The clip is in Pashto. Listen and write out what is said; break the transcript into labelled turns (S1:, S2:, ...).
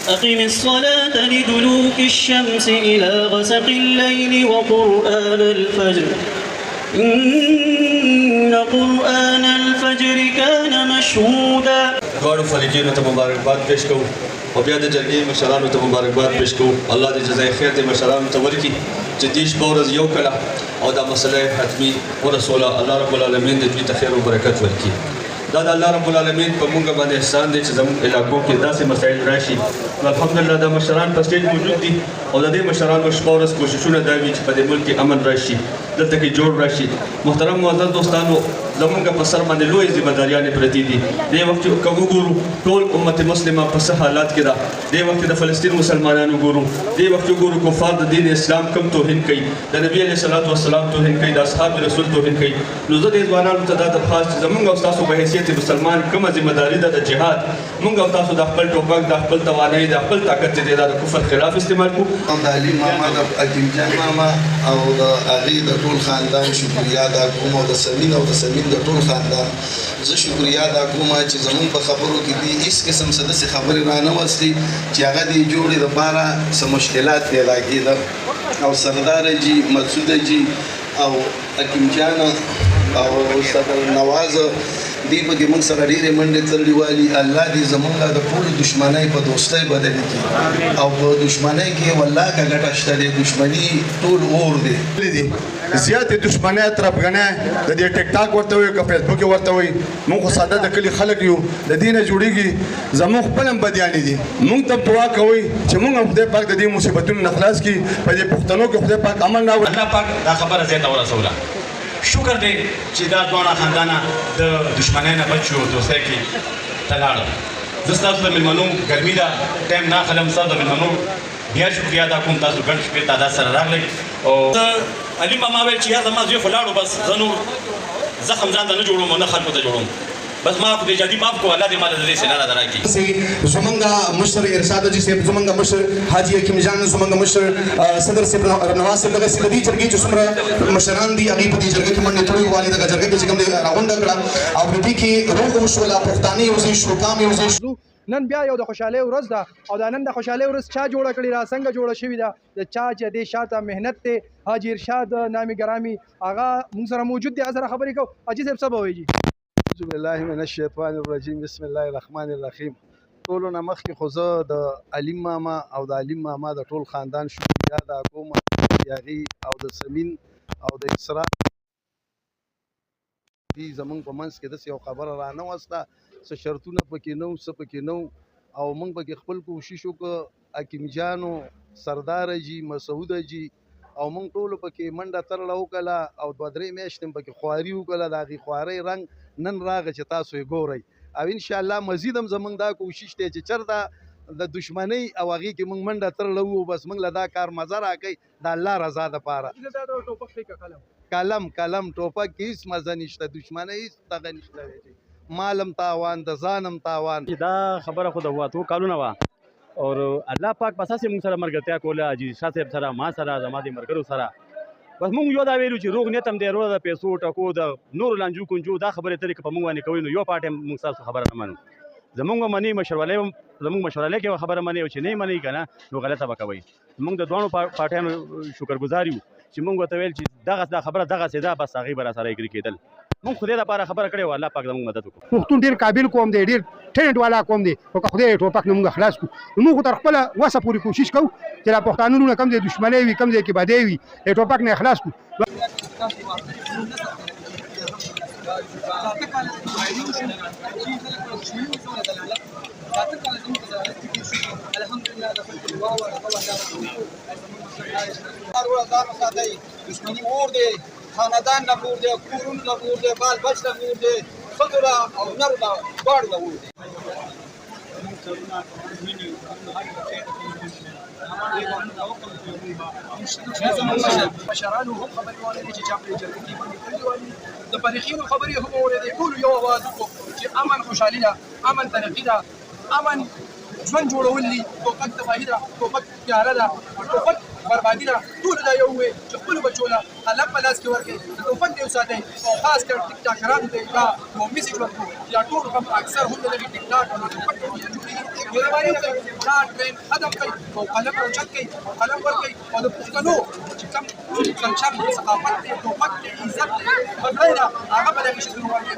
S1: أقم الصلاة لدلوك الشمس إلى غسق الليل وقرآن الفجر إن قرآن الفجر كان مشهودا.
S2: غواړو فریقینو ته مبارکباد پیش کوو او بیا د جرګې مشرانو ته مبارکباد پیش کوو. الله دې جزای خیر دې مشرانو ته ورکړي چې دې شپه ورځ یو کله او دا مسله حتمي ورسوله. الله رب العالمین دې دوی ته خیر او برکت ورکړي. دا د الله رب العالمین په موږ باندې احسان دی چې زموږ علاقو کې داسې مسایل راشي. الحمدلله دا مشران په سټیج موجود دي او د دې مشرانو شپه ورځ کوششونه دا وي چې په دې ملک کې امن راشي، دلته کې جوړ راشي. محترم معزز دوستانو، زموږ په سر باندې لویې ذمہداریانې پرتې دي. دې وخت کې که وګورو ټول امت مسلمه په څه حالات کې ده. دې وخت کې د فلسطین مسلمانان وګورو، دې وخت کې وګورو کفار د دین اسلام کم توهین کوي، د نبی علیه الصلاۃ والسلام توهین کوي، د اصحاب رسول توهین کوي. نو زه دې ځوانانو ته دا درخواست چې زموږ او ستاسو په حیثیت مسلمان کومه ذمہداري ده د جهاد، موږ او تاسو د خپل ټوپک، د خپل توانایي، د خپل طاقت چې دی دا د کفر خلاف استعمال کړو.
S3: د علي ماما، د حکیم جان ماما او د هغې د ټول خاندان شکریا ادا کوم او د سمین او د سمین د ټول خاندان زه شکریا ادا کوم چې زموږ په خبرو کې دي هېڅ قسم څه داسې خبرې رانه وستې چې هغه دې جوړې دپاره څه مشکلات پیدا کېده. او سردار جي، مسعود جي او حکیم جان او صدر نواز دی پکې موږ سره ډېرې منډې تللې والي. الله دې زموږ د ټولو دشمنۍ په دوستۍ بدلې کړي او په دشمنۍ کې والله که ګټه شته دی، دشمني ټول اور دی.
S4: زیاتې دشمنۍ ترفګنۍ د دې ټیک ټاک ورته وایي که فیسبوک یې ورته وایي. موږ خو ساده د کلي خلک یو، د دې نه جوړېږي. زموږ خپل هم بدیانې دي. موږ ته دعا کوئ چې موږ هم خدای پاک د دې مصیبتونو نه خلاص کړي. په دې پښتنو کې خدای پاک امن راوړي.
S5: الله پاک دا خبره ځای ته ورسوله. شکر دی چې دا دواړه خاندانه د دشمنۍ نه بچ شو، دوستۍ کې ته لاړل. زه ستاسو د مېلمنو ګرمي ده، ټایم نه اخلم. ستاسو د مېلمنو بیا شکریا ادا کوم. تاسو ګڼ شمېر تعداد سره راغلی. او علي ماما ویل چې یا زما زوی خو لاړو، بس زه نور زخم ځان ته نه جوړوم او نه خلکو ته جوړوم. بس ما خدای جادي معاف کو، الله دې ما له دې سره نه راکړي.
S4: زمونږ مشر ارشاد جي صاحب، زمونږ مشر حاجي حکیم جان، زمونږ مشر صدر صاحب نواز صاحب، دغه سیدي جرګې چې څومره مشران دي هغې په دې جرګې کې منډې تړلې والي. دغه جرګې کې چې کوم دی راغونډه کړه او په دې کې روغ وشوله، پښتانه یو ځای شو، قام یو ځای شو.
S6: نن بیا یو د خوشحالۍ ورځ ده او دا نن د خوشحالۍ ورځ چا جوړه کړې ده، څنګه جوړه شوې ده، د چا چې دې شاته محنت دی. حاجي ارشاد نامي ګرامي هغه موږ سره موجود دی، هغه سره خبرې کوو. حاجي صاحب څه به وایي؟
S3: اعوذ بالله من الشیطان الرجیم، بسم الله الرحمن الرحیم. ټولو نه مخکې خو زه د علیم ماما او د علیم ماما د ټول خاندان شکریا ادا کوم، د هغې او د سمین او د اسرا. زمونږ په منځ کې داسې یو خبره رانه وسته، څه شرطونه پکې نه وو، څه پکې نه وو. او موږ پکې خپل کوشش وکړو، حکیم جانو، سردار جي، مسعود جي او موږ ټولو پکې منډه ترړه وکړله او 2-3 میاشتې پکې خواري وکړله. د هغې خوارۍ رنګ نن راغی چې تاسو یې ګورئ. او انشاءالله مزید هم زموږ دا کوشش دی چې چېرته د دشمنۍ او هغې کې موږ منډه ترړه وو، بس موږ له دا کار مزه راکوي د الله رضا دپاره. قلم ټوپک کې هېڅ مزه نشته، دشمنۍ هېڅ دغه نشته دی، مالم تاوان، د ځانم تاوان.
S5: دا خبره خو د 2 کالونه وه او الله پاک په اساس یې موږ سره ملګرتیا کوله، حاجي شاه صاحب سره، ما سره، زما د ملګرو سره. بس موږ یو دا ویلو چې روغ نیت هم دی، روغ د پیسو ټکو د نورو لانجو کنجو دا خبرې ترې که په موږ باندې کوئ نو یو پاټ موږ ستاسو خبره نه منو. زمونږ به مني، مشروالی زمونږ مشروالی کې خبره مني او چې نه یې منئ که نه نو غلطه به کوئ. موږ د دواړو پارټیانو شکرګزار یو چې موږ ورته ویل چې دا خبره دغسې ده، بس هغوی به را سره اګري کېدل. موږ خدای دپاره خبره کړې وه، الله پاک زموږ مدد وکړو.
S6: پښتون ډېر قابل قوم دی، ډېر ټرینټ والا قوم دی، خو که خدای ټوپک نه موږ خلاص کړو نو موږ خو تر خپله وسه پورې کوشش کوو چې دا پښتانه نه کوم ځای دښمنۍ وي، کوم ځای کې بدۍ وي، د ټوپک نه یې خلاص کړو.
S7: دشمني اور دی، خاندان نه اور دی، کورونو نه اور دی، بال بچ نه اور دی، ښځو له او نرو له دواړو له اور دی. مشرانو هم خبرې واورېدې چې چا پرې جرګې کې باندې کړي والي، د فریقینو خبرې هم واورېدې. ټولو یو اواز وکړو چې امن خوشحالي ده، امن ترقي ده، امن ژوند جوړول دي. ټوپک تباهي ده، ټوپک تیاره ده، ټوپک
S6: بربادي ده ټول دا یو وي چې خپل بچو له قلم په لاس کې ورکړي ټوپک دې وساتئ او خاص کر ټیک ټاکرانو ته دا یو میسج ورکړو یا ټول هم اکثر هم د ټیک ټاک او ټوپک جوړېږي مهرباني وکړئ دا ټرین ختم کړئ او قلم اوچت کړئ او قلم ورکړئ او د پښتنو چې کوم کلچر دی ثقافت دی ټوپک دی عزت دی پګړۍ ده هغه به دغه شکل ورکړي